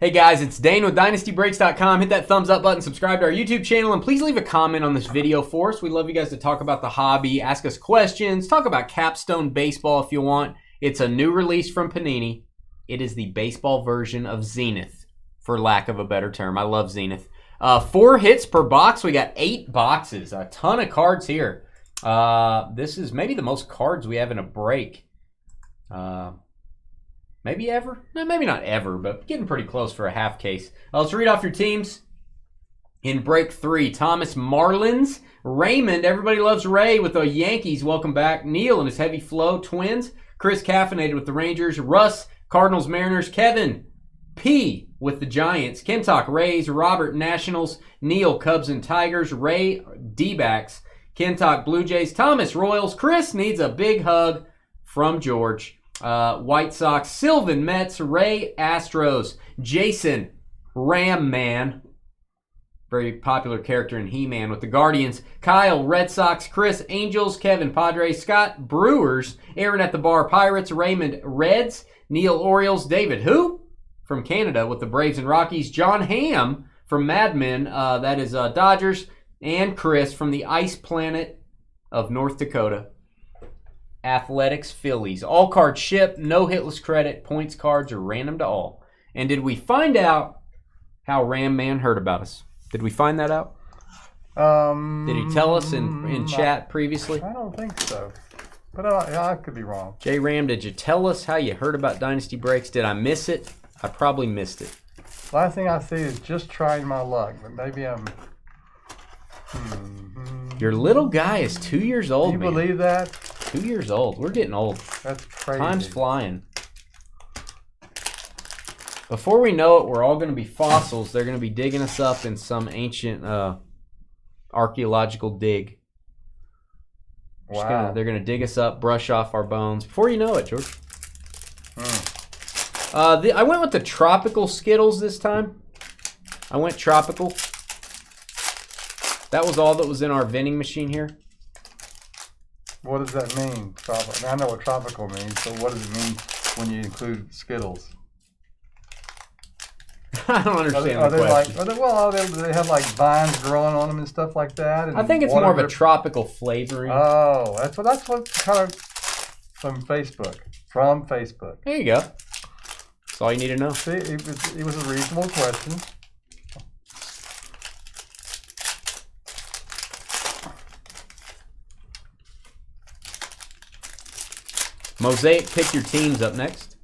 Hey guys, it's Dane with DynastyBreaks.com. Hit that thumbs up button, subscribe to our YouTube channel, and please leave a comment on this video for us. We'd love you guys to talk about the hobby, ask us questions, talk about Capstone baseball if you want. It's a new release from Panini. It is the baseball version of Zenith, for lack of a better term. I love Zenith. 4 hits per box. We got 8 boxes. A ton of cards here. This is maybe the most cards we have in a break. Maybe ever? No, maybe not ever, but getting pretty close for a half case. Let's read off your teams. In break 3, Thomas Marlins, Raymond, everybody loves Ray with the Yankees, welcome back. Neil and his Heavy Flow, Twins. Chris Caffeinated with the Rangers. Russ, Cardinals, Mariners. Kevin, P with the Giants. Kentuck, Rays. Robert, Nationals. Neil, Cubs and Tigers. Ray, D-backs. Kentuck, Blue Jays. Thomas, Royals. Chris needs a big hug from George. White Sox, Sylvan, Mets, Ray, Astros, Jason, Ram Man, very popular character in He-Man with the Guardians, Kyle, Red Sox, Chris, Angels, Kevin, Padres, Scott, Brewers, Aaron at the Bar, Pirates, Raymond, Reds, Neil, Orioles, David, who? From Canada with the Braves and Rockies, John Hamm from Mad Men, that is Dodgers, and Chris from the Ice Planet of North Dakota. Athletics, Phillies. All cards shipped, no hitless credit, points cards are random to all. And did we find out how Ram Man heard about us? Did we find that out? Did he tell us in chat previously? I don't think so. But I could be wrong. J Ram, did you tell us how you heard about Dynasty Breaks? Did I miss it? I probably missed it. Last thing I see is just trying my luck, but maybe I'm... Your little guy is 2 years old, Can you believe that? 2 years old. We're getting old. That's crazy. Time's flying. Before we know it, we're all going to be fossils. They're going to be digging us up in some ancient archaeological dig. Wow. They're going to dig us up, brush off our bones. Before you know it, George. I went with the tropical Skittles this time. I went tropical. That was all that was in our vending machine here. What does that mean? Tropical. I know what tropical means, but what does it mean when you include Skittles? I don't understand the question. Do they have like vines growing on them and stuff like that? And I think it's more of a tropical flavoring. Oh, that's what kind of from Facebook. From Facebook. There you go. That's all you need to know. See, it was a reasonable question. Mosaic, pick your teams up next.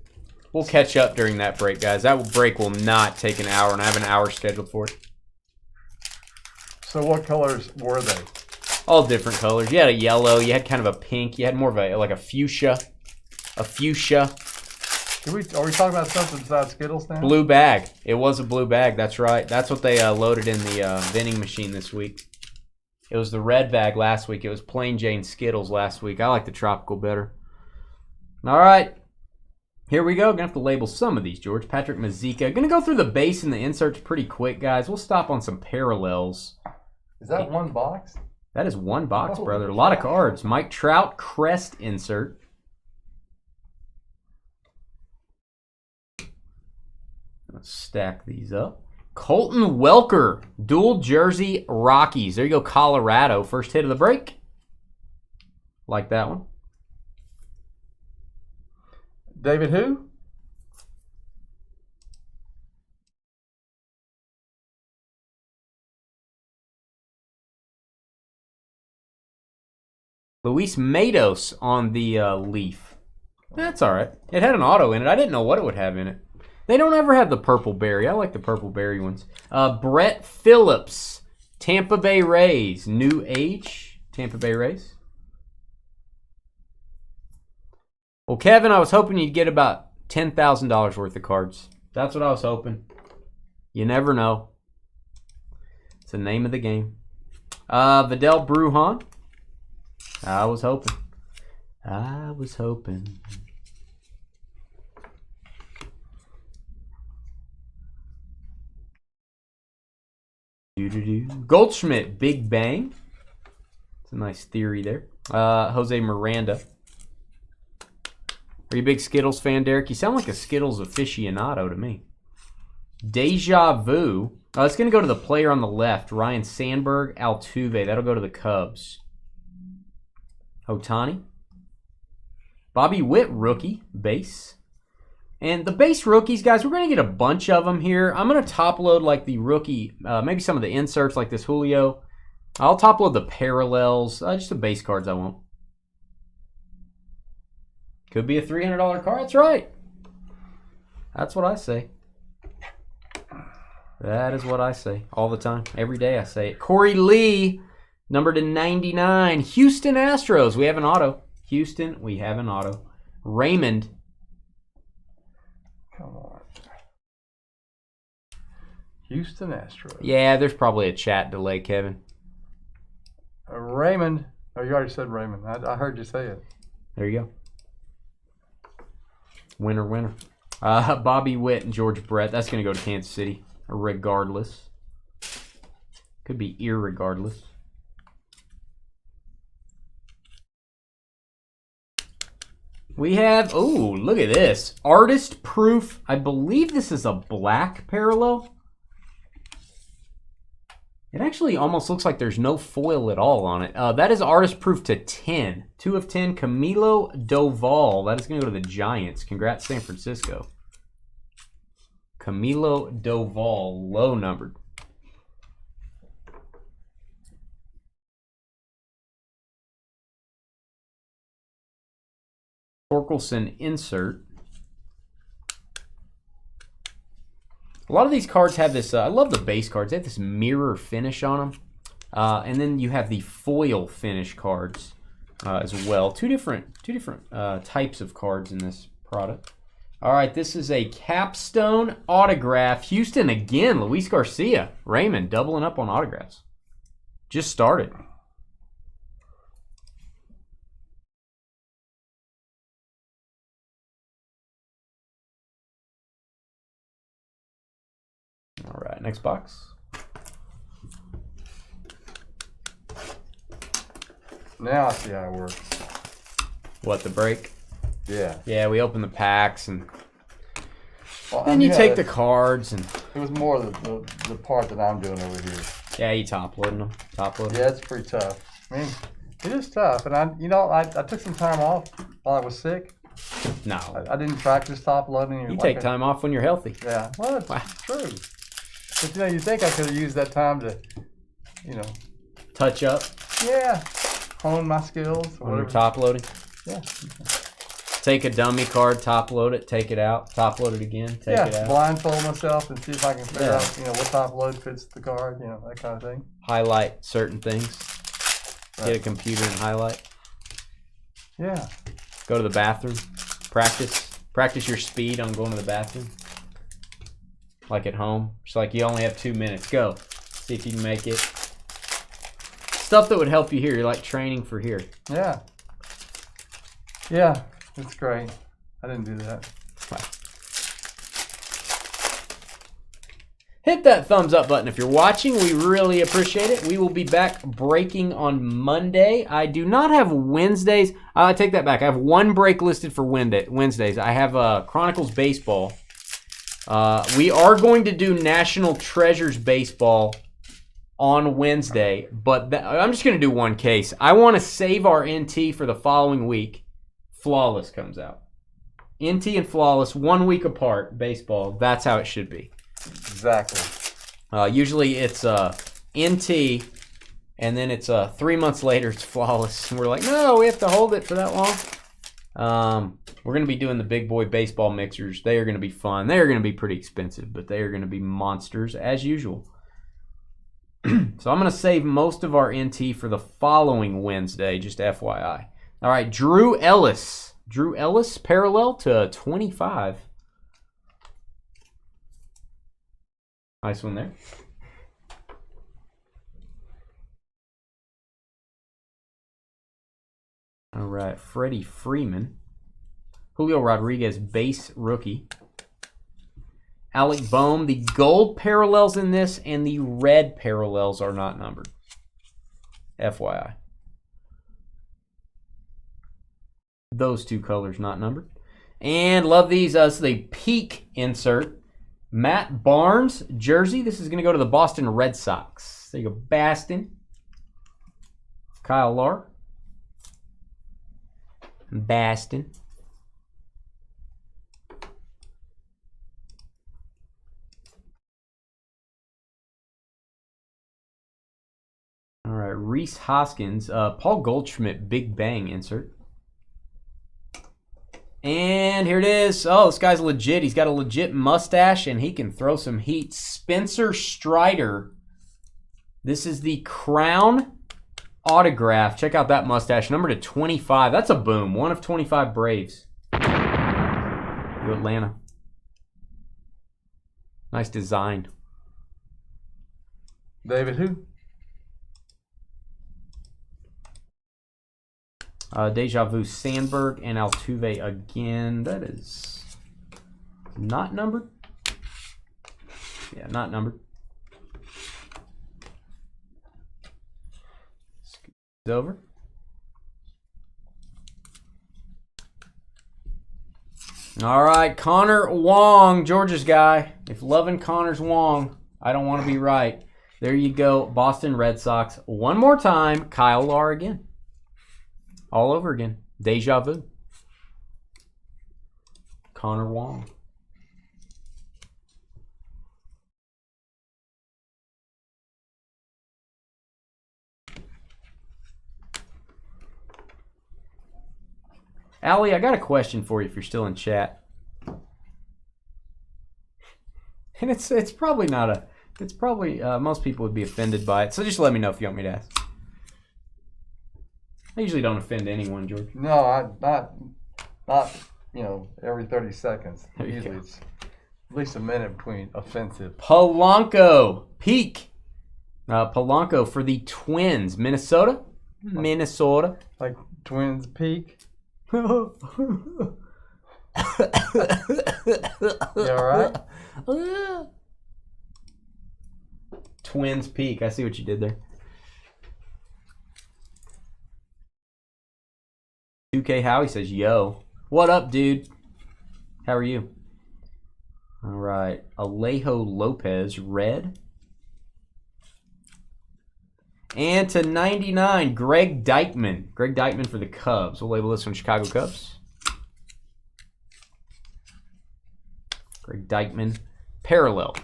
We'll catch up during that break, guys. That break will not take an hour, and I have an hour scheduled for it. So what colors were they? All different colors. You had a yellow. You had kind of a pink. You had more of a fuchsia. A fuchsia. Are we talking about something besides Skittles now? Blue bag. It was a blue bag. That's right. That's what they loaded in the vending machine this week. It was the red bag last week. It was plain Jane Skittles last week. I like the tropical better. All right, here we go. Gonna have to label some of these, George. Patrick Mazika. Gonna go through the base and the inserts pretty quick, guys. We'll stop on some parallels. Is that one box? That is one box, brother. A lot of cards. Mike Trout crest insert. Let's stack these up. Colton Welker, dual jersey Rockies. There you go, Colorado. First hit of the break. Like that one. David who? Luis Matos on the leaf. That's all right. It had an auto in it. I didn't know what it would have in it. They don't ever have the purple berry. I like the purple berry ones. Brett Phillips, Tampa Bay Rays. New age, Tampa Bay Rays. Well, Kevin, I was hoping you'd get about $10,000 worth of cards. That's what I was hoping. You never know. It's the name of the game. Vidal Brujan. I was hoping. Goldschmidt, Big Bang. It's a nice theory there. Jose Miranda. Are you a big Skittles fan, Derek? You sound like a Skittles aficionado to me. Deja Vu. It's going to go to the player on the left, Ryan Sandberg, Altuve. That'll go to the Cubs. Otani. Bobby Witt, rookie, base. And the base rookies, guys, we're going to get a bunch of them here. I'm going to top load like the rookie, maybe some of the inserts like this Julio. I'll top load the parallels, just the base cards I want. Could be a $300 card. That's right. That's what I say. That is what I say all the time. Every day I say it. Corey Lee, number to 99. Houston Astros. We have an auto. Houston, we have an auto. Raymond. Come on. Houston Astros. Yeah, there's probably a chat delay, Kevin. Raymond. Oh, you already said Raymond. I heard you say it. There you go. Winner, winner. Bobby Witt and George Brett. That's going to go to Kansas City. Regardless. Could be irregardless. We have, oh, look at this. Artist proof. I believe this is a black parallel. It actually almost looks like there's no foil at all on it. That is artist proof to 10. 2 of 10, Camilo Doval. That is going to go to the Giants. Congrats, San Francisco. Camilo Doval, low numbered. Torkelson insert. A lot of these cards have this, I love the base cards. They have this mirror finish on them. And then you have the foil finish cards as well. Two different types of cards in this product. All right, this is a Capstone autograph. Houston again, Luis Garcia. Raymond doubling up on autographs. Just started. All right, next box. Now I see how it works. What, the break? Yeah. Yeah, we open the packs and Well, then you yeah, take the cards and It was more the part that I'm doing over here. yeah, you top loading them. Top loading. Yeah, it's pretty tough. I mean, it is tough, and I took some time off while I was sick. No, I didn't practice top loading. you take time off when you're healthy. Yeah, well, that's true. But you think I could have used that time to, Touch up yeah, hone my skills or when you're whatever. top loading. Yeah. Take a dummy card, top load it, take it out, top load it again, take it out. Blindfold myself and see if I can figure Yeah. out, what top load fits the card, that kind of thing. Highlight certain things. Right. Get a computer and highlight. Yeah. Go to the bathroom. Practice your speed on going to the bathroom. Like at home. It's like you only have 2 minutes. Go. See if you can make it. Stuff that would help you here. You're like training for here. Yeah. Yeah, it's great. I didn't do that. Hit that thumbs up button if you're watching. We really appreciate it. We will be back breaking on Monday. I do not have Wednesdays. I take that back. I have one break listed for Wednesdays. I have Chronicles Baseball. We are going to do National Treasures Baseball on Wednesday, but I'm just going to do one case. I want to save our NT for the following week. Flawless comes out. NT and Flawless, 1 week apart, baseball. That's how it should be. Exactly. Usually it's NT, and then it's 3 months later it's Flawless. And we're like, no, we have to hold it for that long. We're going to be doing the big boy baseball mixers. They are going to be fun. They are going to be pretty expensive, but they are going to be monsters as usual. So I'm going to save most of our NT for the following Wednesday, just FYI. All right, Drew Ellis. Drew Ellis, parallel to 25. Nice one there. All right, Freddie Freeman. Julio Rodriguez, base rookie. Alec Boehm, the gold parallels in this and the red parallels are not numbered. FYI. Those two colors not numbered. And love these. This is a peak insert. Matt Barnes jersey. This is going to go to the Boston Red Sox. There you go, Baston. Kyle Lark. Baston. All right, Reese Hoskins. Paul Goldschmidt, Big Bang insert. And here it is. Oh, this guy's legit. He's got a legit mustache, and he can throw some heat. Spencer Strider. This is the Crown autograph. Check out that mustache. Number to 25. That's a boom. 1 of 25 Braves. Go Atlanta. Nice design. David who? Deja Vu Sandberg and Altuve again. That is not numbered. Yeah, not numbered. Scoot over. All right, Connor Wong, Georgia's guy. If loving Connor's Wong, I don't want to be right. There you go, Boston Red Sox. One more time, Kyle Lark again. All over again. Deja vu. Connor Wong. Allie, I got a question for you if you're still in chat. And it's probably not a... It's probably... most people would be offended by it. So just let me know if you want me to ask. I usually don't offend anyone, George. No, not every 30 seconds. There you Usually go. it's at least a minute between offensive. Polanco. Peak. Polanco for the Twins. Minnesota? Minnesota. Like Twins Peak. You all right? Twins Peak. I see what you did there. 2K Howie says, yo. What up, dude? How are you? All right. Alejo Lopez, red. And to 99, Greg Dykman. Greg Dykman for the Cubs. We'll label this one Chicago Cubs. Greg Dykman, parallel.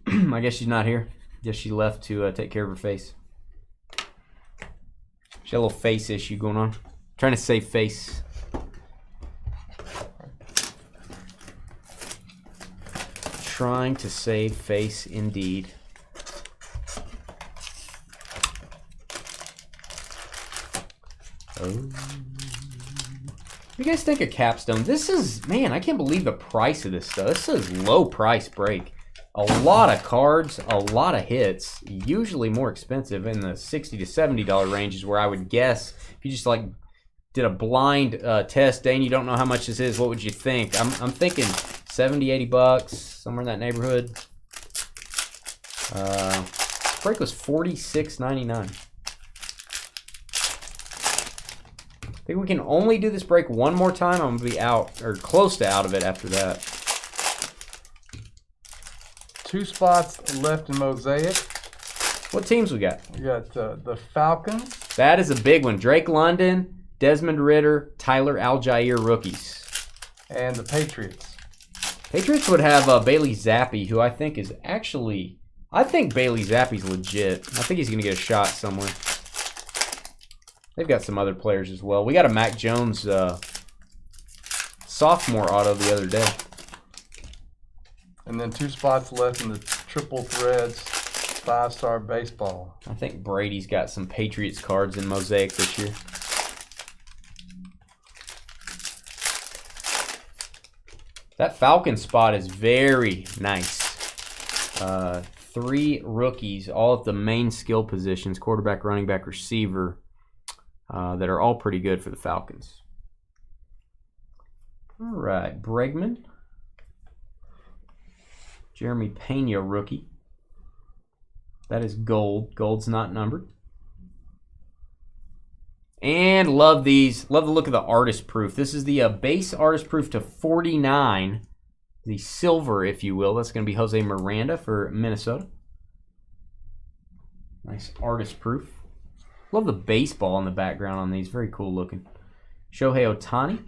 I guess she's not here. Guess she left to take care of her face. She had a little face issue going on. Trying to save face. Trying to save face indeed. Oh. What do you guys think of Capstone? This is, man, I can't believe the price of this stuff. This is low price break. A lot of cards, a lot of hits, usually more expensive in the $60 to $70 range is where I would guess. If you just like did a blind test, Dane, you don't know how much this is, what would you think? I'm thinking 70, 80 bucks, somewhere in that neighborhood. This break was $46.99. I think we can only do this break one more time. I'm going to be out, or close to out of it after that. 2 spots left in Mosaic. What teams we got? We got the Falcons. That is a big one. Drake London, Desmond Ritter, Tyler Algier rookies. And the Patriots. Patriots would have Bailey Zappi, who I think is actually... I think Bailey Zappi's legit. I think he's going to get a shot somewhere. They've got some other players as well. We got a Mac Jones sophomore auto the other day. And then 2 spots left in the Triple Threads 5-star baseball. I think Brady's got some Patriots cards in Mosaic this year. That Falcon spot is very nice. 3 rookies, all at the main skill positions, quarterback, running back, receiver, that are all pretty good for the Falcons. All right, Bregman. Jeremy Pena, rookie. That is gold. Gold's not numbered. And love these. Love the look of the artist proof. This is the base artist proof to 49. The silver, if you will. That's going to be Jose Miranda for Minnesota. Nice artist proof. Love the baseball in the background on these. Very cool looking. Shohei Ohtani.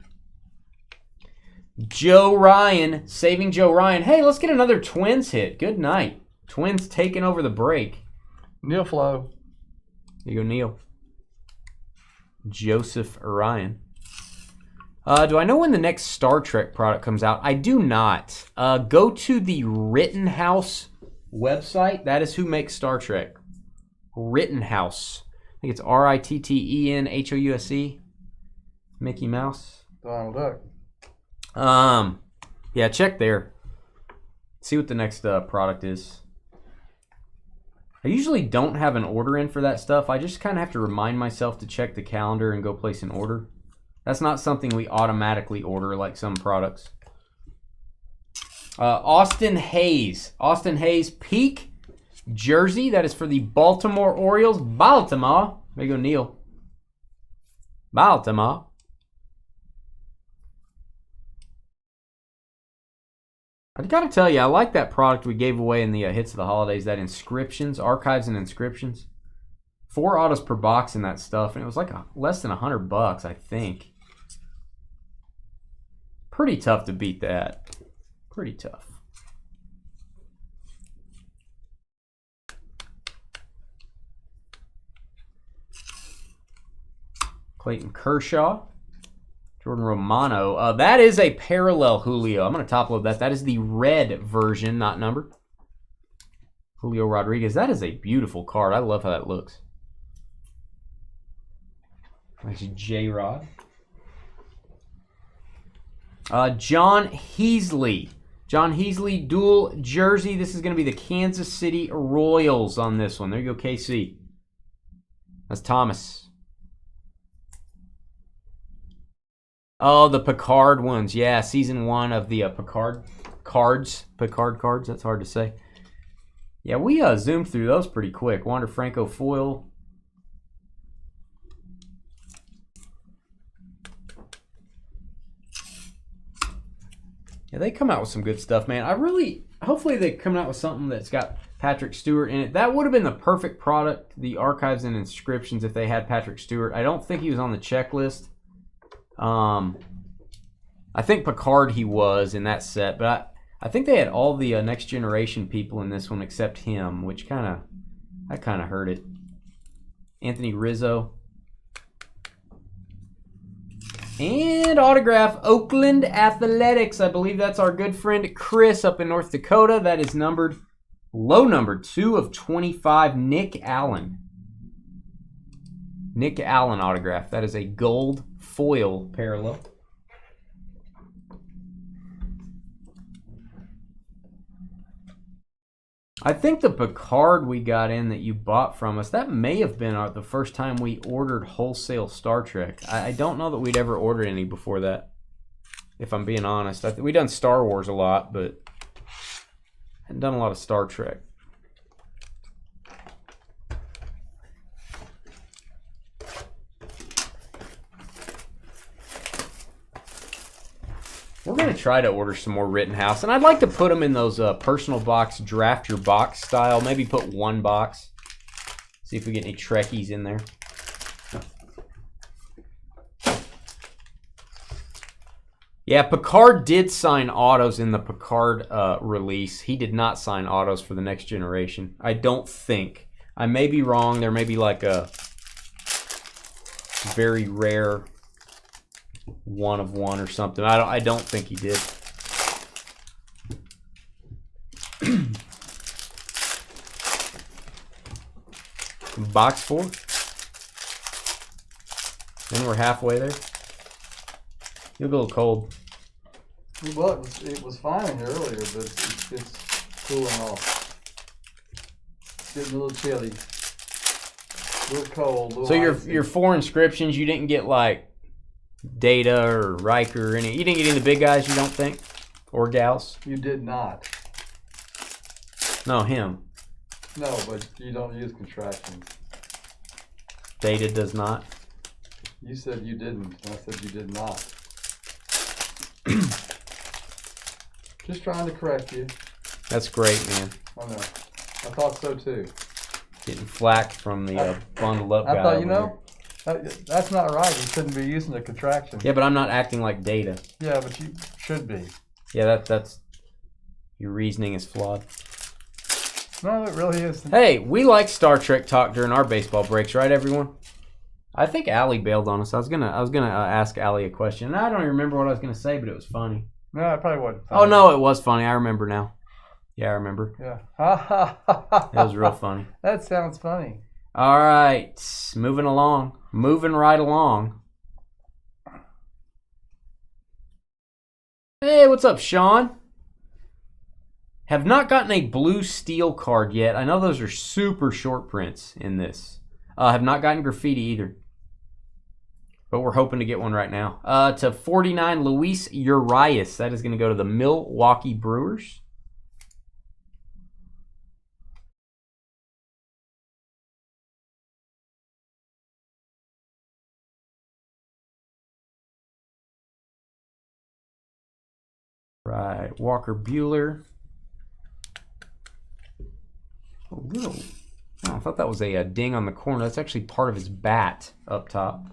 Joe Ryan. Saving Joe Ryan. Hey, let's get another Twins hit. Good night. Twins taking over the break. Neil Flo. There you go, Neil. Joseph Orion. Do I know when the next Star Trek product comes out? I do not. Go to the Rittenhouse website. That is who makes Star Trek. Rittenhouse. I think it's Rittenhouse. Mickey Mouse. Donald Duck. Yeah, check there. See what the next product is. I usually don't have an order in for that stuff. I just kind of have to remind myself to check the calendar and go place an order. That's not something we automatically order like some products. Austin Hayes. Austin Hayes peak jersey. That is for the Baltimore Orioles. Baltimore. There you go, Neil. Baltimore. I gotta tell you, I like that product we gave away in the hits of the holidays. That inscriptions, archives and inscriptions. 4 autos per box in that stuff, and it was like less than $100, I think. Pretty tough to beat that. Pretty tough. Clayton Kershaw. Jordan Romano. That is a parallel Julio. I'm going to top load that. That is the red version, not numbered. Julio Rodriguez. That is a beautiful card. I love how that looks. Nice J-Rod. John Heasley. John Heasley dual jersey. This is going to be the Kansas City Royals on this one. There you go, KC. That's Thomas. Oh, the Picard ones. Yeah, season 1 of the Picard cards. Picard cards. That's hard to say. Yeah, we zoomed through those pretty quick. Wander Franco foil. Yeah, they come out with some good stuff, man. Hopefully they come out with something that's got Patrick Stewart in it. That would have been the perfect product, the archives and inscriptions, if they had Patrick Stewart. I don't think he was on the checklist. I think Picard he was in that set, but I think they had all the Next Generation people in this one except him, which kind of hurt it. Anthony Rizzo. And autograph, Oakland Athletics. I believe that's our good friend Chris up in North Dakota. That is numbered, low numbered, 2/25, Nick Allen. Nick Allen autograph. That is a gold foil parallel. I think the Picard we got in that you bought from us, that may have been the first time we ordered wholesale Star Trek. I don't know that we'd ever ordered any before that, if I'm being honest. We've done Star Wars a lot, but hadn't done a lot of Star Trek. We're going to try to order some more Rittenhouse, and I'd like to put them in those personal box, draft your box style. Maybe put one box. See if we get any Trekkies in there. Yeah, Picard did sign autos in the Picard release. He did not sign autos for the Next Generation. I don't think. I may be wrong. There may be like a very rare 1 of 1 or something. I don't think he did. Box 4. Then we're halfway there. You'll go cold. Well, it was fine in here earlier, but it's cooling off. It's getting a little chilly. A little cold. A little so icy. your 4 inscriptions, you didn't get like Data or Riker or any. You didn't get any of the big guys, you don't think? Or gals? You did not. No, him. No, but you don't use contractions. Data does not. You said you didn't. And I said you did not. Just trying to correct you. That's great, man. I know. I thought so too. Getting flack from the bundled up guy. I thought, you know, that's not right. You shouldn't be using the contraction. Yeah, but I'm not acting like data. Yeah, but you should be. Yeah, that's your reasoning is flawed. No, it really is. Hey, we like Star Trek talk during our baseball breaks, right, everyone? I think Allie bailed on us. I was gonna ask Allie a question. And I don't even remember what I was gonna say, but it was funny. No, it probably wasn't funny. Oh no, it was funny. I remember now. Yeah, I remember. Yeah. That was real funny. That sounds funny. All right, moving right along. Hey, what's up, Sean? Have not gotten a blue steel card yet. I know those are super short prints in this. Have not gotten graffiti either. But we're hoping to get one right now. To 49, Luis Urias. That is going to go to the Milwaukee Brewers. Right, Walker Buehler. Oh, I thought that was a ding on the corner. That's actually part of his bat up top.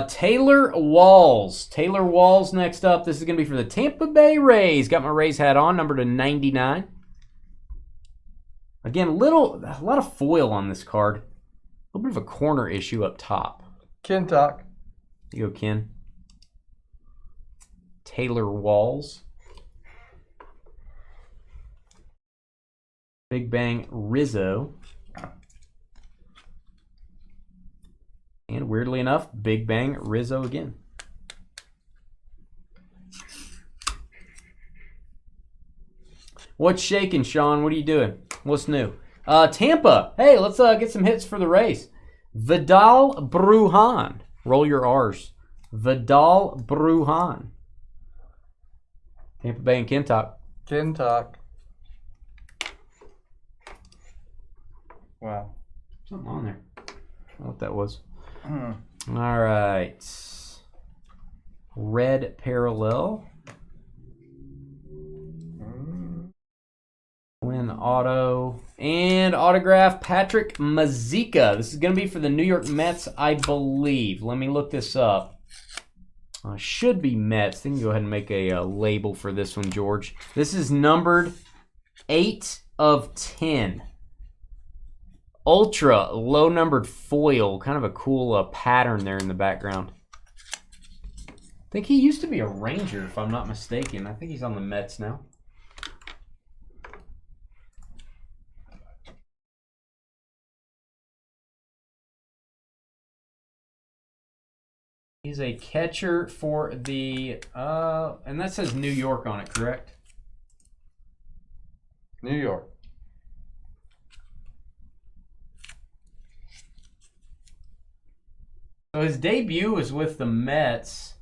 Taylor Walls. Taylor Walls next up. This is going to be for the Tampa Bay Rays. Got my Rays hat on, number to 99. Again, a lot of foil on this card. A little bit of a corner issue up top. Ken talk. You go, Ken. Taylor Walls. Big Bang Rizzo. And weirdly enough, Big Bang Rizzo again. What's shaking, Sean? What are you doing? What's new? Tampa. Hey, let's get some hits for the Rays. Vidal Brujan. Roll your R's. Vidal Brujan. Tampa Bay and Kentuck. Kentuck. Wow. Something on there. I don't know what that was. Mm. All right. Red parallel. Win auto. And autograph Patrick Mazeika. This is going to be for the New York Mets, I believe. Let me look this up. Should be Mets. Then go ahead and make a label for this one, George. This is numbered 8 of 10. Ultra low numbered foil. Kind of a cool pattern there in the background. I think he used to be a Ranger, if I'm not mistaken. I think he's on the Mets now. He's a catcher for the, and that says New York on it, correct? New York. So his debut was with the Mets.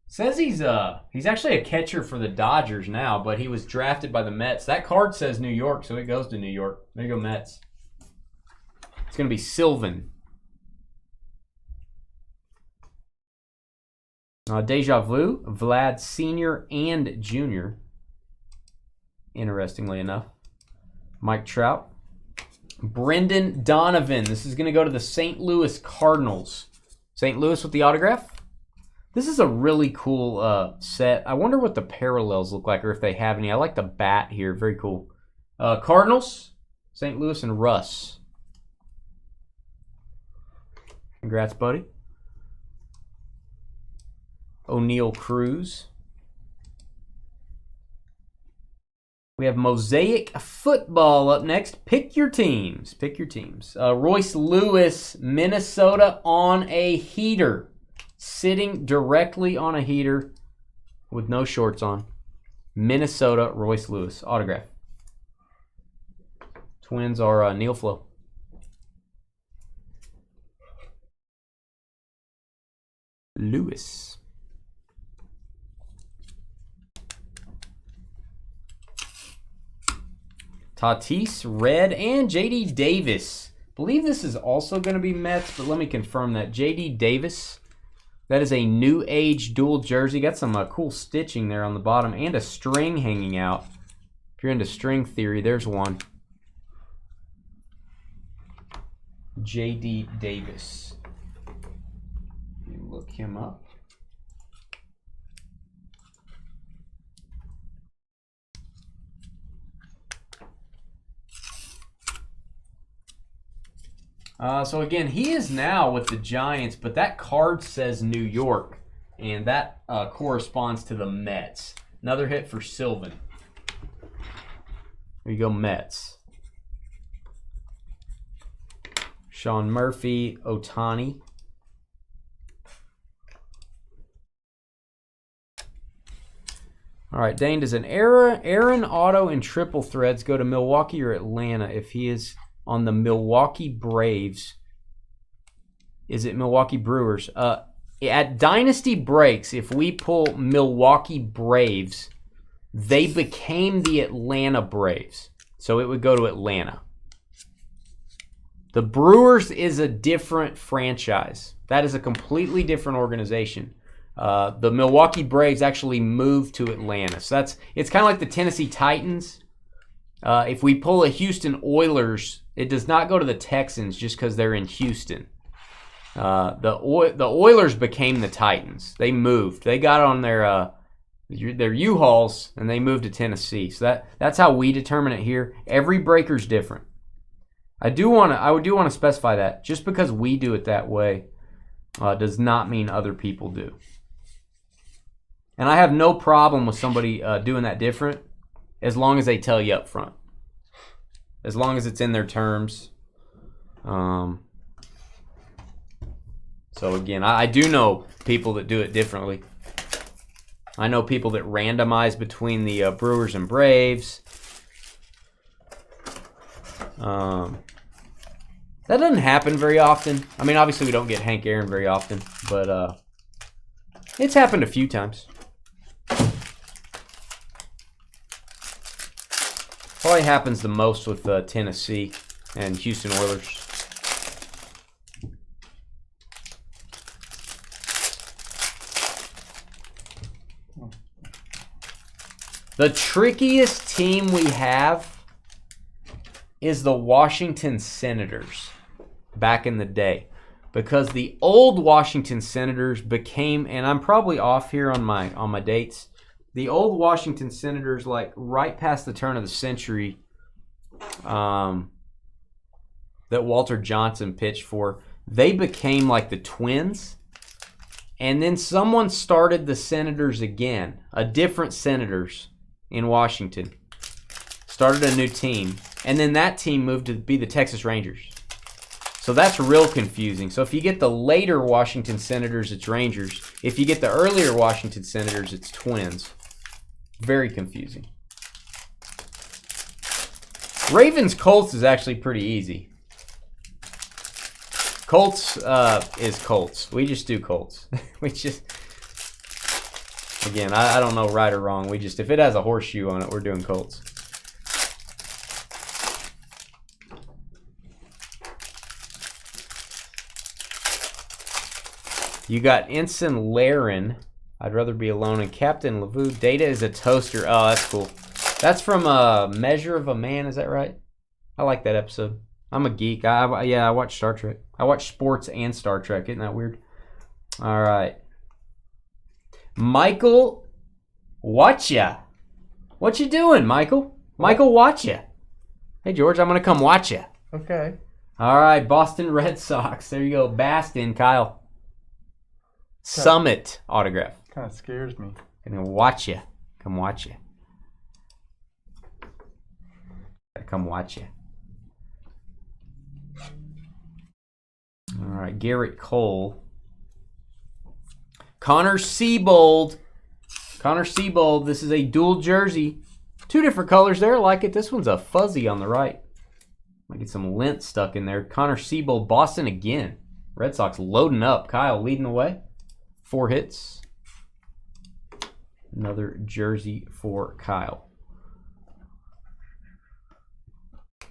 Says he's actually a catcher for the Dodgers now, but he was drafted by the Mets. That card says New York, so it goes to New York. There you go, Mets. It's going to be Sylvan. Deja Vu, Vlad Sr. and Jr. Interestingly enough. Mike Trout. Brendan Donovan. This is going to go to the St. Louis Cardinals. St. Louis with the autograph. This is a really cool set. I wonder what the parallels look like or if they have any. I like the bat here. Very cool. Cardinals, St. Louis, and Russ. Congrats, buddy. O'Neal Cruz. We have Mosaic Football up next. Pick your teams. Pick your teams. Royce Lewis, Minnesota on a heater. Sitting directly on a heater with no shorts on. Minnesota, Royce Lewis. Autograph. Twins are Neil Flo. Lewis. Tatis, red, and J.D. Davis. believe this is also going to be Mets, but let me confirm that. J.D. Davis. That is a New Age dual jersey. Got some cool stitching there on the bottom and a string hanging out. If you're into string theory, there's one. J.D. Davis. Let me look him up. So again, he is now with the Giants, but that card says New York, and that corresponds to the Mets. Another hit for Sylvan. There you go, Mets. Sean Murphy, Ohtani. All right, Dane, does an Aaron Auto and triple threads go to Milwaukee or Atlanta if he is on the Milwaukee Braves? Is it Milwaukee Brewers? At Dynasty Breaks, if we pull Milwaukee Braves, they became the Atlanta Braves. So it would go to Atlanta. The Brewers is a different franchise. That is a completely different organization. The Milwaukee Braves actually moved to Atlanta. So it's kind of like the Tennessee Titans. If we pull a Houston Oilers, it does not go to the Texans just because they're in Houston. The Oilers became the Titans. They moved. They got on their U-Hauls and they moved to Tennessee. So that's how we determine it here. Every breaker's different. I do want to specify that just because we do it that way does not mean other people do. And I have no problem with somebody doing that different as long as they tell you up front. As long as it's in their terms. So again, I do know people that do it differently. I know people that randomize between the Brewers and Braves. That doesn't happen very often. I mean, obviously we don't get Hank Aaron very often, but it's happened a few times. Probably happens the most with Tennessee and Houston Oilers. The trickiest team we have is the Washington Senators back in the day. Because the old Washington Senators became, and I'm probably off here on my dates, the old Washington Senators, like right past the turn of the century, that Walter Johnson pitched for, they became like the Twins. And then someone started the Senators again, a different Senators in Washington. Started a new team. And then that team moved to be the Texas Rangers. So that's real confusing. So if you get the later Washington Senators, it's Rangers. If you get the earlier Washington Senators, it's Twins. Very confusing. Ravens Colts is actually pretty easy. Colts is Colts. We just do Colts. Again, I don't know right or wrong. If it has a horseshoe on it, we're doing Colts. You got Ensign Laren. I'd rather be alone. And Captain Lavu. Data is a toaster. Oh, that's cool. That's from Measure of a Man. Is that right? I like that episode. I'm a geek. I watch Star Trek. I watch sports and Star Trek. Isn't that weird? All right. Michael Watcha. What you doing, Michael? Michael Watcha. Hey, George, I'm going to come watch you. Okay. All right, Boston Red Sox. There you go. Bastin, Kyle. Summit autograph. Kind of scares me. I'm going to watch you. Come watch you. Come watch you. All right, Garrett Cole. Connor Seabold. This is a dual jersey. Two different colors there. I like it. This one's a fuzzy on the right. Might get some lint stuck in there. Connor Seabold, Boston again. Red Sox loading up. Kyle leading the way. 4 hits. Another jersey for Kyle.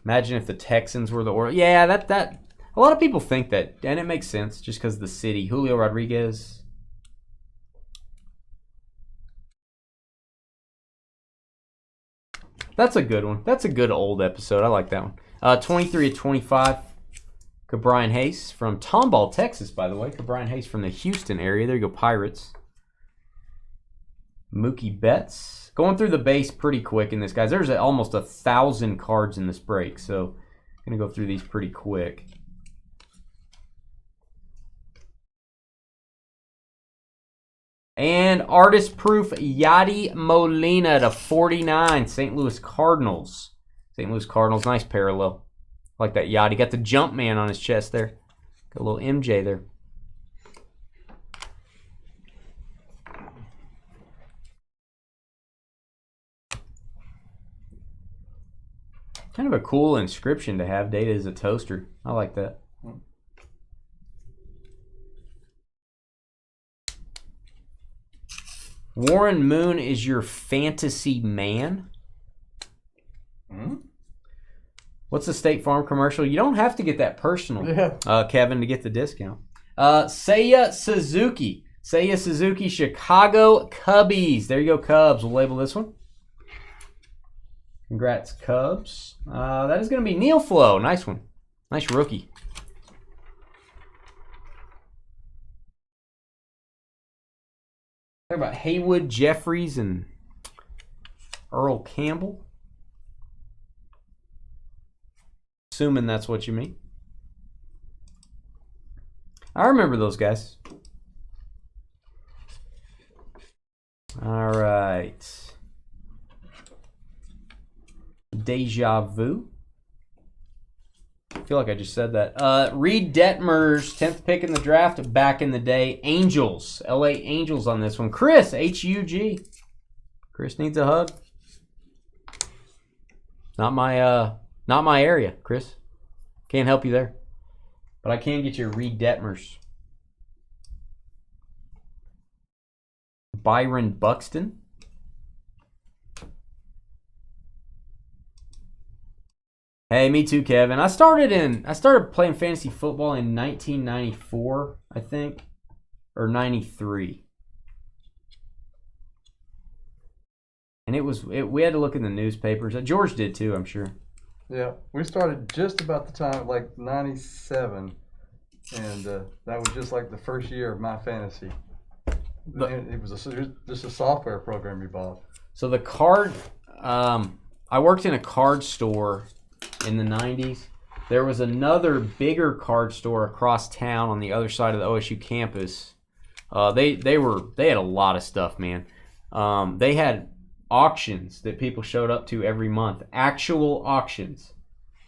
Imagine if the Texans were the Orioles. Yeah, that a lot of people think that, and it makes sense just because of the city. Julio Rodriguez. That's a good one. That's a good old episode. I like that one. 23 of 25. Brian Hayes from Tomball, Texas, by the way. Brian Hayes from the Houston area. There you go, Pirates. Mookie Betts. Going through the base pretty quick in this, guys. There's almost 1,000 cards in this break, so I'm going to go through these pretty quick. And artist proof Yadi Molina to 49, St. Louis Cardinals. St. Louis Cardinals, nice parallel. Like that Yachty. Got the jump man on his chest there. Got a little MJ there. Kind of a cool inscription to have. Data is a toaster. I like that. Warren Moon is your fantasy man. What's the State Farm commercial? You don't have to get that personal, Kevin, to get the discount. Seiya Suzuki. Seiya Suzuki, Chicago Cubbies. There you go, Cubs. We'll label this one. Congrats, Cubs. That is going to be Neil Flo. Nice one. Nice rookie. Talk about Haywood, Jeffries, and Earl Campbell. Assuming that's what you mean. I remember those guys. All right. Deja vu. I feel like I just said that. Reed Detmers, 10th pick in the draft, back in the day. Angels. LA Angels on this one. Chris, H-U-G. Chris needs a hug. Not my area, Chris. Can't help you there. But I can get you Reed Detmers. Byron Buxton. Hey, me too, Kevin. I started playing fantasy football in 1994, I think, or 93. And we had to look in the newspapers. George did too, I'm sure. Yeah, we started just about the time, like 97, and that was just like the first year of my fantasy. It was just a software program we bought. So the card, I worked in a card store in the 90s. There was another bigger card store across town on the other side of the OSU campus. They had a lot of stuff, man. They had auctions that people showed up to every month. Actual auctions.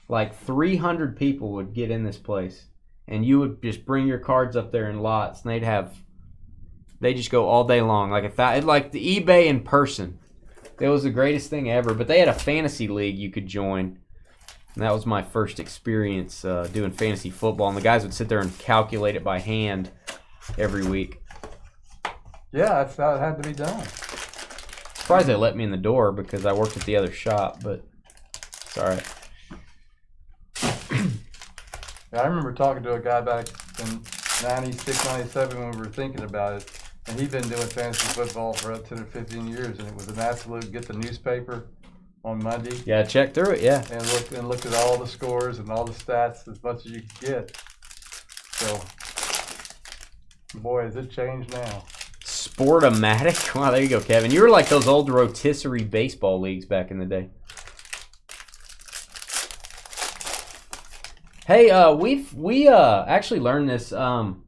Like 300 people would get in this place, and you would just bring your cards up there in lots, and they just go all day long, like the eBay in person. It was the greatest thing ever. But they had a fantasy league you could join, and that was my first experience doing fantasy football. And the guys would sit there and calculate it by hand every week. Yeah, that's how it had to be done. Surprised they let me in the door because I worked at the other shop, but it's all right. Yeah, I remember talking to a guy back in 96, 97 when we were thinking about it, and he'd been doing fantasy football for up to 15 years, and it was an absolute get the newspaper on Monday. Yeah, check through it, yeah. And looked at all the scores and all the stats as much as you could get. So, boy, has it changed now. Sportomatic? Wow, there you go, Kevin. You were like those old rotisserie baseball leagues back in the day. Hey, we actually learned this, and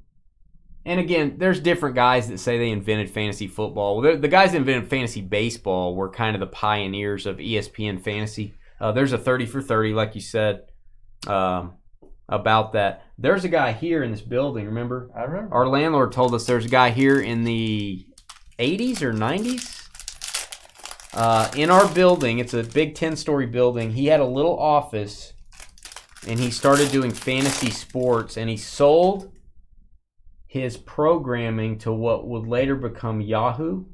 again, there's different guys that say they invented fantasy football. The guys that invented fantasy baseball were kind of the pioneers of ESPN fantasy. There's a 30 for 30, like you said, about that. There's a guy here in this building, remember? I remember. Our landlord told us there's a guy here in the 80s or 90s. In our building, it's a big 10-story building. He had a little office, and he started doing fantasy sports, and he sold his programming to what would later become Yahoo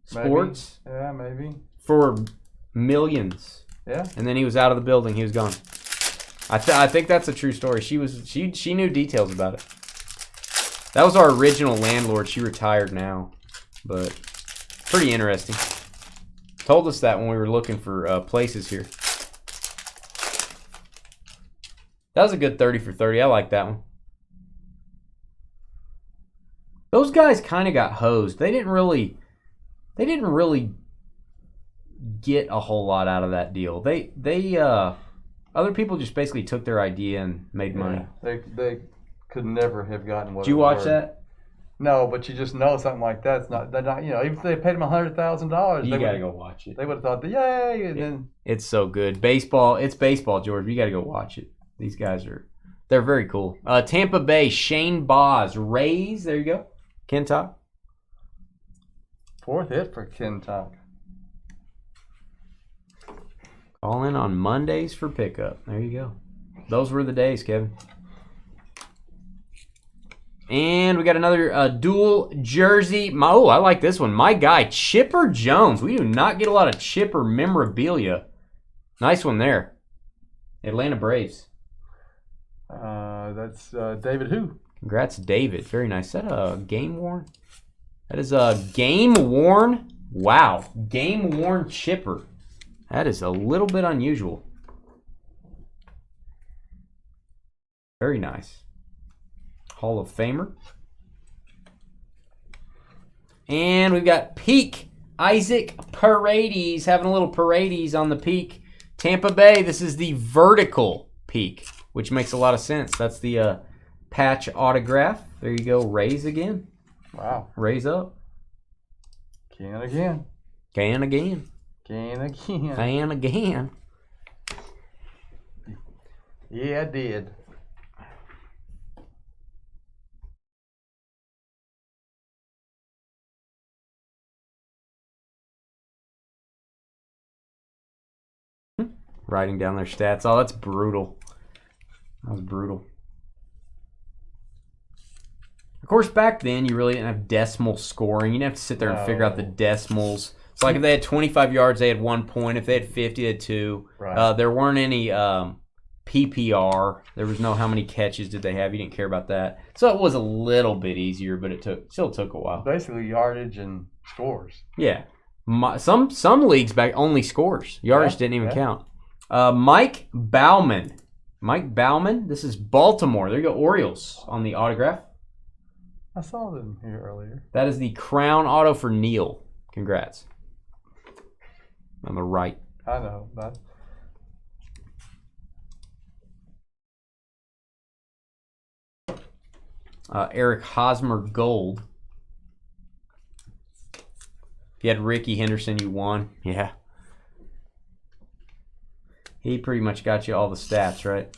Sports. Maybe. Yeah, maybe. For millions. Yeah. And then he was out of the building. He was gone. I think that's a true story. She knew details about it. That was our original landlord. She retired now, but pretty interesting. Told us that when we were looking for places here. That was a good 30 for 30. I like that one. Those guys kind of got hosed. They didn't really get a whole lot out of that deal. Other people just basically took their idea and made money. They could never have gotten what. Did you watch that? No, but you just know something like that's not. They're not. You know, even if they paid them $100,000, You gotta go watch it. They would have thought, yay! And then It's so good. Baseball. It's baseball, George. You gotta go watch it. These guys they're very cool. Tampa Bay, Shane Boz, Rays. There you go. Kentuck. 4th hit for Kentuck. Call in on Mondays for pickup. There you go. Those were the days, Kevin. And we got another dual jersey. Oh, I like this one. My guy, Chipper Jones. We do not get a lot of Chipper memorabilia. Nice one there. Atlanta Braves. That's David who? Congrats, David. Very nice. Is that a game worn? That is a game worn. Wow. Game worn Chipper. That is a little bit unusual. Very nice. Hall of Famer. And we've got Peak. Isaac Paredes. Having a little Paredes on the Peak. Tampa Bay. This is the vertical Peak, which makes a lot of sense. That's the patch autograph. There you go. Raise again. Wow. Raise up. Can again. Can again. Can again. Can again. Yeah, I did. Writing down their stats. Oh, that's brutal. That was brutal. Of course, back then, you really didn't have decimal scoring. You didn't have to sit there and figure out the decimals. It's like if they had 25 yards, they had 1 point. If they had 50, they had 2. Right. There weren't any PPR. There was no how many catches did they have. You didn't care about that. So it was a little bit easier, but it still took a while. Basically, yardage and scores. Yeah. Some leagues back only scores. Yardage didn't even count. Mike Bauman. Mike Bauman. This is Baltimore. There you go. Orioles on the autograph. I saw them here earlier. That is the crown auto for Neil. Congrats. On the right. I know, but Eric Hosmer Gold. If you had Ricky Henderson, you won. Yeah. He pretty much got you all the stats, right?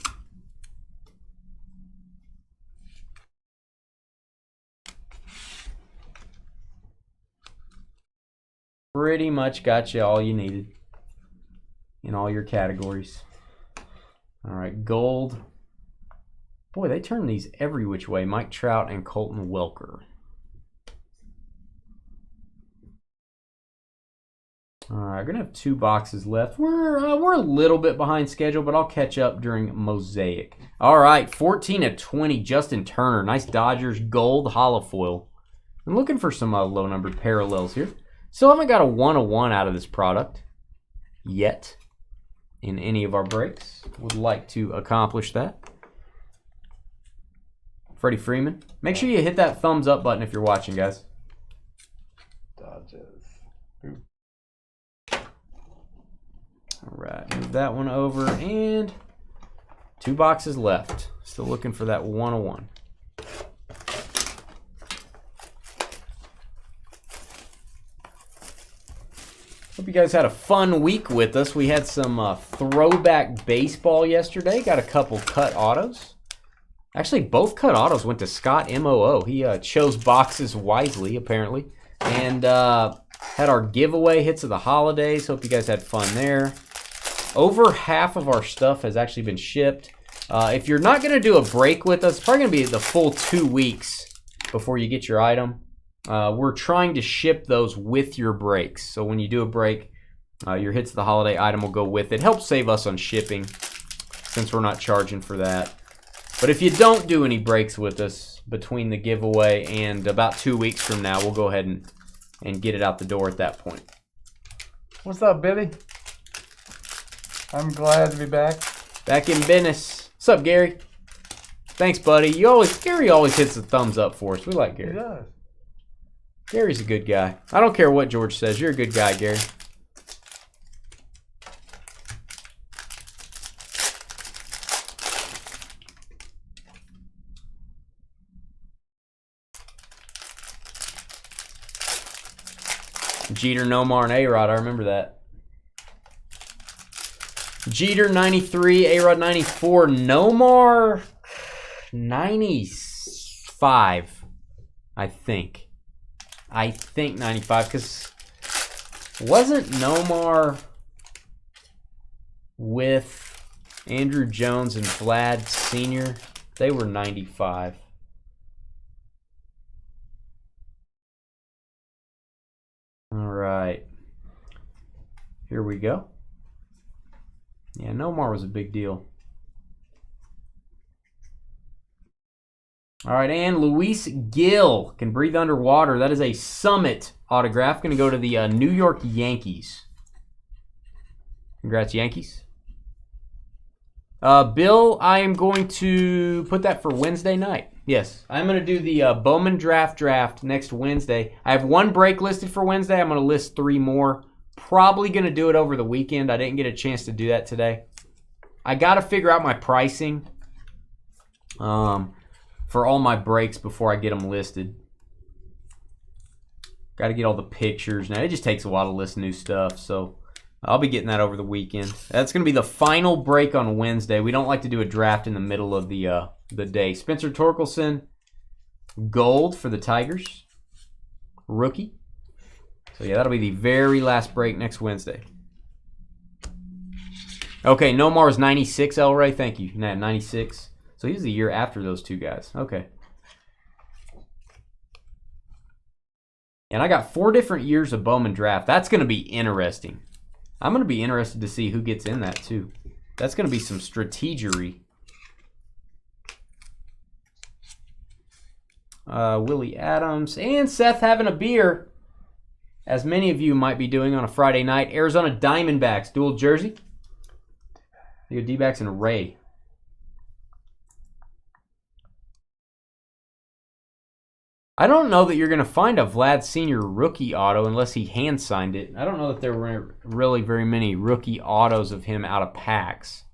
Pretty much got you all you needed in all your categories. All right, gold. Boy, they turn these every which way. Mike Trout and Colton Welker. All right, we're going to have 2 boxes left. We're a little bit behind schedule, but I'll catch up during Mosaic. All right, 14/20, Justin Turner. Nice Dodgers gold holofoil. I'm looking for some low-numbered parallels here. Still haven't got a 1/1 out of this product yet in any of our breaks. Would like to accomplish that. Freddie Freeman. Make sure you hit that thumbs up button if you're watching, guys. Dodgers. All right, move that one over, and 2 boxes left. Still looking for that 1/1. Hope you guys had a fun week with us. We had some throwback baseball yesterday. Got a couple cut autos. Actually, both cut autos went to Scott MOO. He chose boxes wisely, apparently. And had our giveaway hits of the holidays. Hope you guys had fun there. Over half of our stuff has actually been shipped. If you're not going to do a break with us, it's probably going to be the full 2 weeks before you get your item. We're trying to ship those with your breaks. So when you do a break, Your Hits of the Holiday item will go with it. Helps save us on shipping since we're not charging for that. But if you don't do any breaks with us between the giveaway and about 2 weeks from now, we'll go ahead and get it out the door at that point. What's up, Billy? I'm glad to be back. Back in business. What's up, Gary? Thanks, buddy. Gary always hits the thumbs up for us. We like Gary. He does. Gary's a good guy. I don't care what George says. You're a good guy, Gary. Jeter, Nomar, and A-Rod. I remember that. Jeter, 93. A-Rod, 94. Nomar, 95. I think 95, because wasn't Nomar with Andrew Jones and Vlad Sr.? They were 95. All right. Here we go. Yeah, Nomar was a big deal. All right, and Luis Gill can breathe underwater. That is a Summit autograph. Going to go to the New York Yankees. Congrats, Yankees. Bill, I am going to put that for Wednesday night. Yes, I'm going to do the Bowman draft next Wednesday. I have 1 break listed for Wednesday. I'm going to list 3 more. Probably going to do it over the weekend. I didn't get a chance to do that today. I got to figure out my pricing for all my breaks before I get them listed. Got to get all the pictures. Now, it just takes a while to list new stuff, so I'll be getting that over the weekend. That's going to be the final break on Wednesday. We don't like to do a draft in the middle of the day. Spencer Torkelson, gold for the Tigers. Rookie. So, yeah, that'll be the very last break next Wednesday. Okay, Nomar is 96, El Ray. Thank you. 96. So, he's the year after those 2 guys. Okay. And I got 4 different years of Bowman draft. That's going to be interesting. I'm going to be interested to see who gets in that, too. That's going to be some strategery. Willie Adams. And Seth having a beer, as many of you might be doing on a Friday night. Arizona Diamondbacks, dual jersey. You got D-backs and Ray. I don't know that you're going to find a Vlad Sr. rookie auto unless he hand-signed it. I don't know that there were really very many rookie autos of him out of packs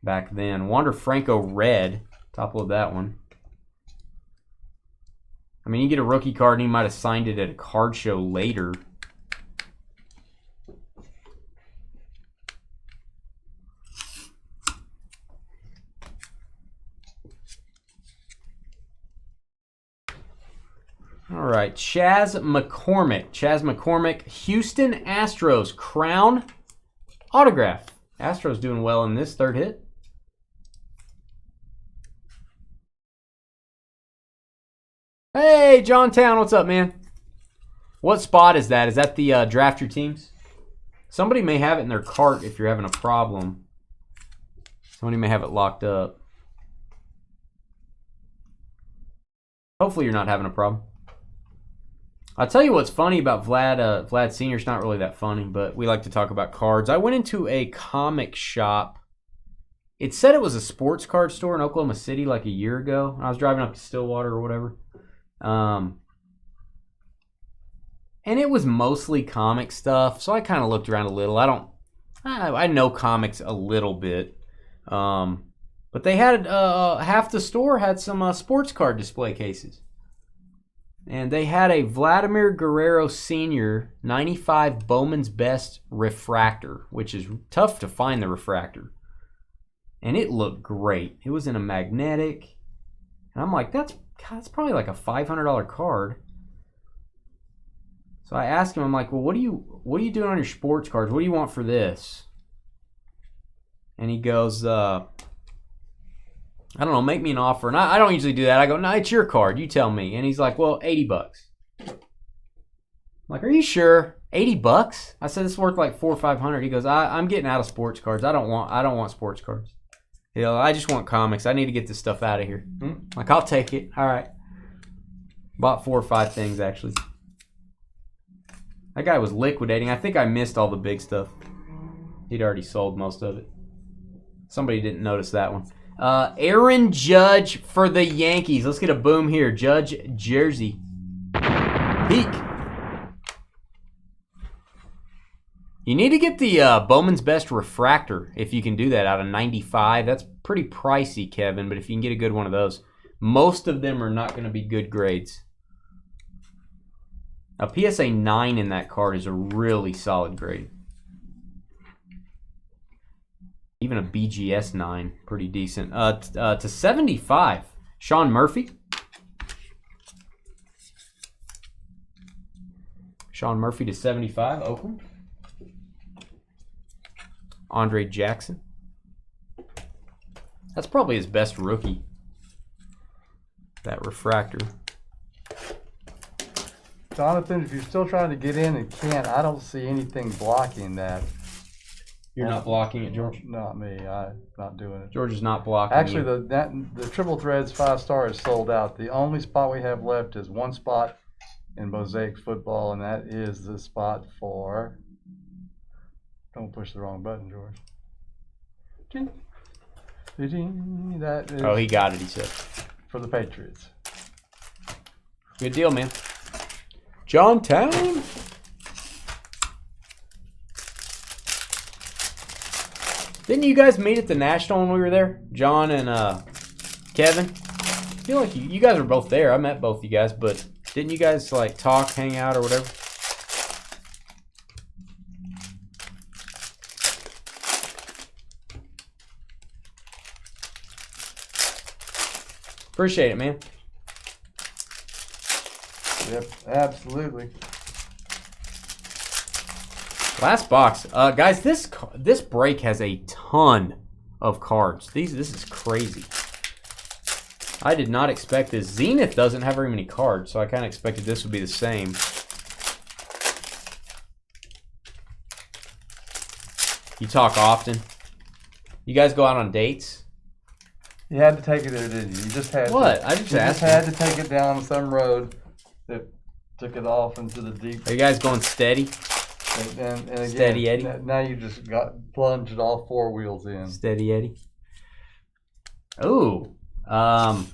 back then. Wander Franco red. Top load that one. I mean, you get a rookie card and he might have signed it at a card show later. All right, Chaz McCormick, Houston Astros, crown autograph. Astros doing well in this 3rd hit. Hey, John Town, what's up, man? What spot is that? Is that the draft your teams? Somebody may have it in their cart if you're having a problem. Somebody may have it locked up. Hopefully you're not having a problem. I'll tell you what's funny about Vlad. Vlad Sr. is not really that funny, but we like to talk about cards. I went into a comic shop. It said it was a sports card store in Oklahoma City like a year ago. I was driving up to Stillwater or whatever. And it was mostly comic stuff, so I kind of looked around a little. I know comics a little bit. But they had, half the store had some sports card display cases. And they had a Vladimir Guerrero Sr. 95 Bowman's Best refractor, which is tough to find the refractor. And it looked great. It was in a magnetic. And I'm like, that's probably like a $500 card. So I asked him, I'm like, well, what are you doing on your sports cards? What do you want for this? And he goes, I don't know, make me an offer. And I don't usually do that. I go, no, it's your card. You tell me. And he's like, well, $80. I'm like, are you sure? $80? I said, it's worth like $400 or $500. He goes, I'm getting out of sports cards. I don't want sports cards. You know, I just want comics. I need to get this stuff out of here. Like, I'll take it. All right. Bought 4 or 5 things, actually. That guy was liquidating. I think I missed all the big stuff. He'd already sold most of it. Somebody didn't notice that one. Aaron Judge for the Yankees. Let's get a boom here. Judge jersey. Peak. You need to get the Bowman's Best Refractor if you can do that out of 95. That's pretty pricey, Kevin, but if you can get a good one of those. Most of them are not going to be good grades. A PSA 9 in that card is a really solid grade. Even a BGS 9, pretty decent. To 75, Sean Murphy. Sean Murphy to 75, Oakland. Andre Jackson. That's probably his best rookie. That refractor. Jonathan, if you're still trying to get in and can't, I don't see anything blocking that. You're not blocking it, George? Not me. I'm not doing it. George is not blocking Actually, you. the Triple Threads 5-star is sold out. The only spot we have left is one spot in Mosaic Football, and that is the spot for... Don't push the wrong button, George. That is He got it, he said. for the Patriots. Good deal, man. John Town. Didn't you guys meet at the National when we were there? John and Kevin? I feel like you guys were both there. I met both you guys, but didn't you guys like talk, hang out, or whatever? Appreciate it, man. Yep, absolutely. Last box, guys. This break has a ton of cards. This is crazy. I did not expect this. Zenith doesn't have very many cards, so I kind of expected this would be the same. You talk often. You guys go out on dates? You had to take it there, didn't you? You just had What? To, I just you asked. just had to take it down some road that took it off into the deep. Are you guys going steady? And again, Steady Eddie? Now you just got plunged all 4 wheels in. Steady Eddie. Ooh. Ugh.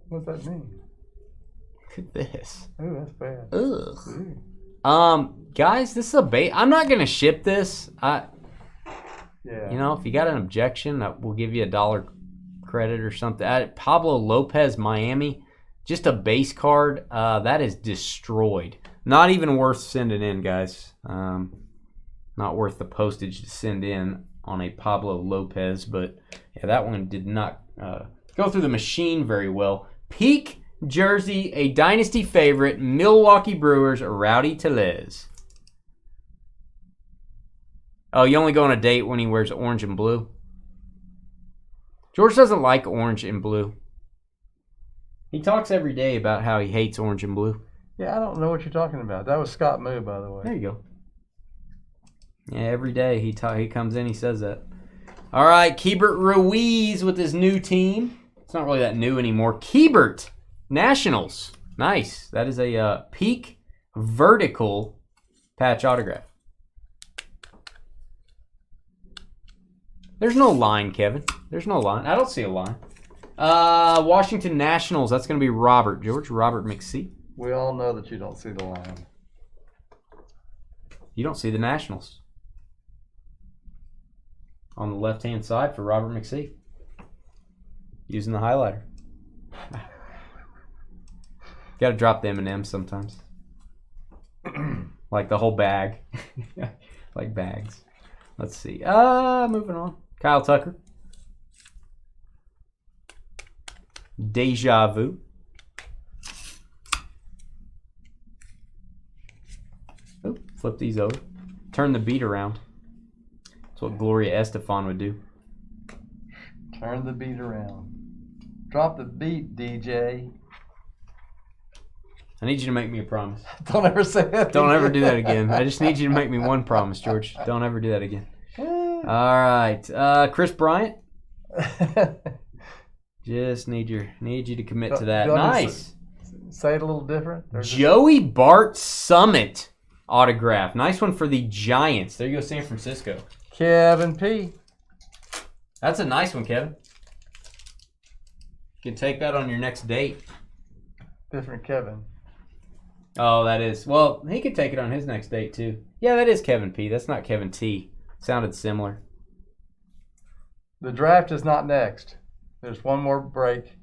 What's that mean? Look at this. Ooh, that's bad. Ugh. Ooh. Guys, this is a bait. I'm not gonna ship this. Yeah. You know, if you got an objection, we'll give you $1 credit or something. Pablo Lopez, Miami, just a base card. That is destroyed. Not even worth sending in, guys. Not worth the postage to send in on a Pablo Lopez. But yeah, that one did not go through the machine very well. Peak jersey, a Dynasty favorite, Milwaukee Brewers, Rowdy Tellez. Oh, you only go on a date when he wears orange and blue? George doesn't like orange and blue. He talks every day about how he hates orange and blue. Yeah, I don't know what you're talking about. That was Scott Moo, by the way. There you go. Yeah, every day he comes in, he says that. All right, Keibert Ruiz with his new team. It's not really that new anymore. Keibert Nationals. Nice. That is a peak vertical patch autograph. There's no line, Kevin. There's no line. I don't see a line. Washington Nationals. That's going to be Robert. George, Robert McSee. We all know that you don't see the line. You don't see the Nationals. On the left-hand side for Robert McSee. Using the highlighter. Got to drop the M&Ms sometimes. Like the whole bag. Like bags. Let's see. Moving on. Kyle Tucker. Deja Vu. Oh, flip these over. Turn the beat around. That's what Gloria Estefan would do. Turn the beat around. Drop the beat, DJ. I need you to make me a promise. Don't ever say that. Don't ever do that again. I just need you to make me one promise, George. Don't ever do that again. All right. Chris Bryant. Just need you to commit to that. Nice. Say it a little different. Joey Bart Summit autograph. Nice one for the Giants. There you go, San Francisco. Kevin P. That's a nice one, Kevin. You can take that on your next date. Different Kevin. Oh, that is. Well, he could take it on his next date, too. Yeah, that is Kevin P. That's not Kevin T. Sounded similar. The draft is not next. There's one more break.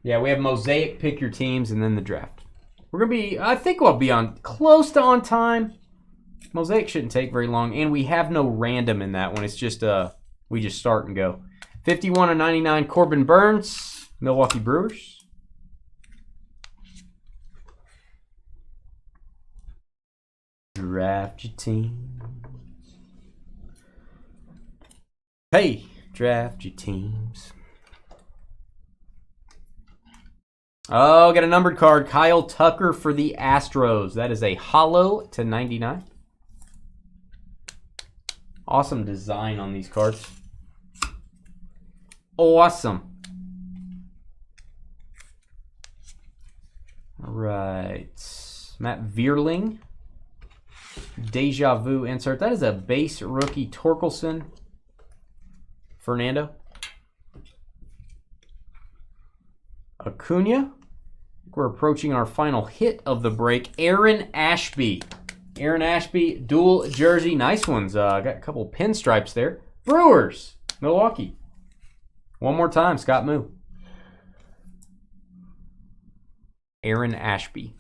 Yeah, we have Mosaic, pick your teams, and then the draft. We're going to be, I think we'll be on close to on time. Mosaic shouldn't take very long, and we have no random in that one. It's just, we just start and go. 51/99, Corbin Burns, Milwaukee Brewers. Draft your teams. Hey, draft your teams. Oh, got a numbered card. Kyle Tucker for the Astros. That is a hollow /99. Awesome design on these cards. Awesome. All right. Matt Vierling. Deja Vu insert. That is a base rookie Torkelson. Fernando. Acuna. We're approaching our final hit of the break. Aaron Ashby. Aaron Ashby, dual jersey. Nice ones. Got a couple pinstripes there. Brewers. Milwaukee. One more time, Scott Moo. Aaron Ashby.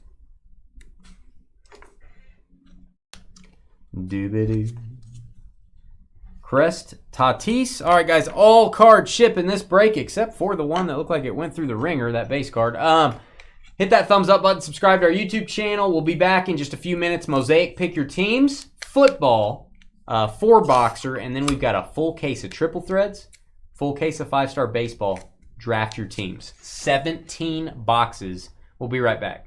Doobadoo. Crest Tatis. All right, guys, all cards ship in this break except for the one that looked like it went through the ringer, that base card. Hit that thumbs up button, subscribe to our YouTube channel. We'll be back in just a few minutes. Mosaic, pick your teams. Football, 4-boxer, and then we've got a full case of triple threads, full case of 5-star baseball. Draft your teams. 17 boxes. We'll be right back.